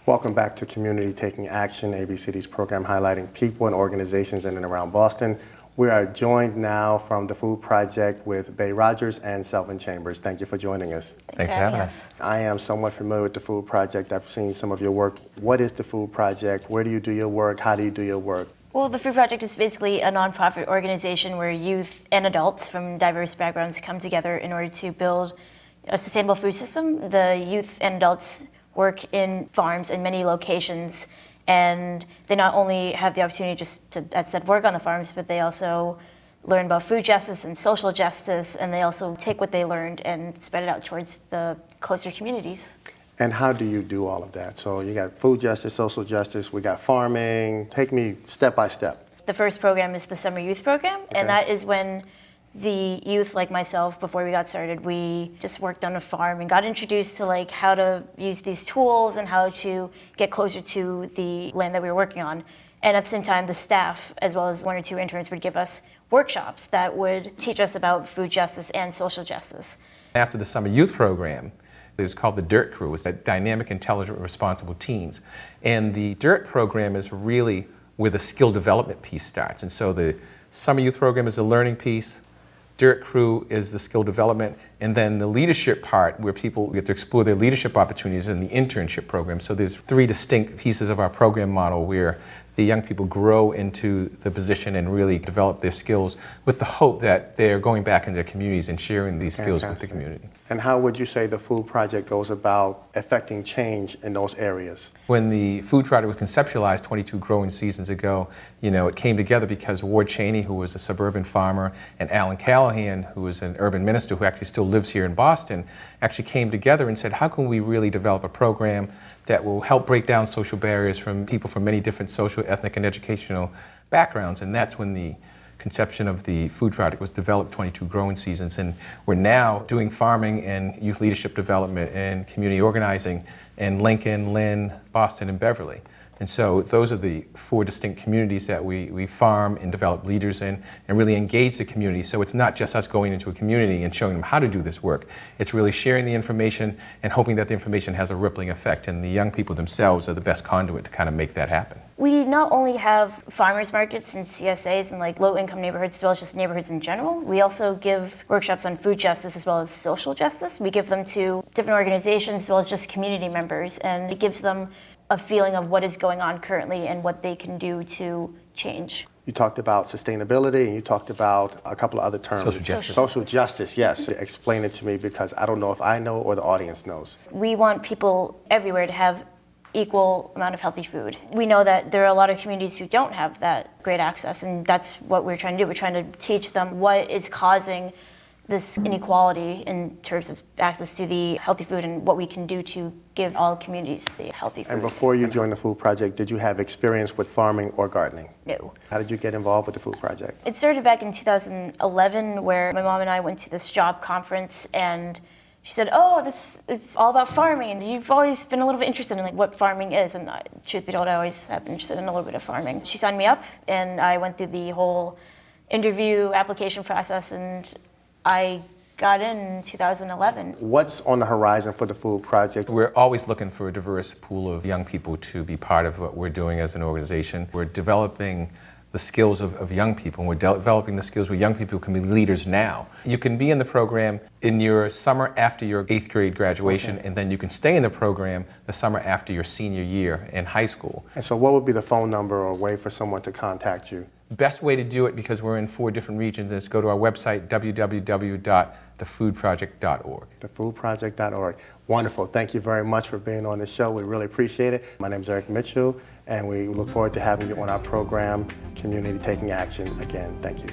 Welcome back to Community Taking Action, ABCD's program highlighting people and organizations in and around Boston. We are joined now from the Food Project with Bay Rogers and Selvin Chambers. Thank you for joining us. Thanks for having us. I am somewhat familiar with the Food Project. I've seen some of your work. What is the Food Project? Where do you do your work? How do you do your work? Well, the Food Project is basically a nonprofit organization where youth and adults from diverse backgrounds come together in order to build a sustainable food system. The youth and adults work in farms in many locations, and they not only have the opportunity just to, as I said, work on the farms, but they also learn about food justice and social justice, and they also take what they learned and spread it out towards the closer communities. And how do you do all of that? So you got food justice, social justice, we got farming. Take me step by step. The first program is the Summer Youth Program, and that is when the youth like myself, before we got started, we just worked on a farm and got introduced to like how to use these tools and how to get closer to the land that we were working on. And at the same time, the staff, as well as one or two interns, would give us workshops that would teach us about food justice and social justice. After the Summer Youth Program, it was called the DIRT Crew. It's that Dynamic, Intelligent, Responsible Teens. And the DIRT program is really where the skill development piece starts. And so the Summer Youth Program is the learning piece, DIRT Crew is the skill development, and then the leadership part where people get to explore their leadership opportunities in the internship program. So there's three distinct pieces of our program model where the young people grow into the position and really develop their skills with the hope that they're going back into their communities and sharing these skills with the community. And how would you say the Food Project goes about affecting change in those areas? When the Food Project was conceptualized 22 growing seasons ago, it came together because Ward Cheney, who was a suburban farmer, and Alan Callahan, who was an urban minister who actually still lives here in Boston, actually came together and said, how can we really develop a program that will help break down social barriers from people from many different social, ethnic, and educational backgrounds? And that's when the conception of the Food Project was developed 22 growing seasons, and we're now doing farming and youth leadership development and community organizing in Lincoln, Lynn, Boston, and Beverly. And so those are the four distinct communities that we farm and develop leaders in and really engage the community. So it's not just us going into a community and showing them how to do this work. It's really sharing the information and hoping that the information has a rippling effect, and the young people themselves are the best conduit to kind of make that happen. We not only have farmers markets and CSAs in like low-income neighborhoods as well as just neighborhoods in general. We also give workshops on food justice as well as social justice. We give them to different organizations as well as just community members, and it gives them a feeling of what is going on currently and what they can do to change. You talked about sustainability, and you talked about a couple of other terms. Social justice. Social justice, yes. Explain it to me, because I don't know if I know or the audience knows. We want people everywhere to have equal amount of healthy food. We know that there are a lot of communities who don't have that great access, and that's what we're trying to do. We're trying to teach them what is causing this inequality in terms of access to the healthy food and what we can do to give all communities the healthy food. And before you joined the Food Project, did you have experience with farming or gardening? No. How did you get involved with the Food Project? It started back in 2011, where my mom and I went to this job conference, and she said, oh, this is all about farming, and you've always been a little bit interested in like what farming is. And truth be told, I always have been interested in a little bit of farming. She signed me up, and I went through the whole interview application process, and I got in 2011. What's on the horizon for the Food Project? We're always looking for a diverse pool of young people to be part of what we're doing as an organization. We're developing the skills of young people, and we're developing the skills where young people can be leaders now. You can be in the program in your summer after your 8th grade graduation, and then you can stay in the program the summer after your senior year in high school. And so what would be the phone number or way for someone to contact you? Best way to do it, because we're in 4 different regions, is go to our website, www.thefoodproject.org. Thefoodproject.org. Wonderful. Thank you very much for being on the show. We really appreciate it. My name is Eric Mitchell, and we look forward to having you on our program, Community Taking Action. Again, thank you.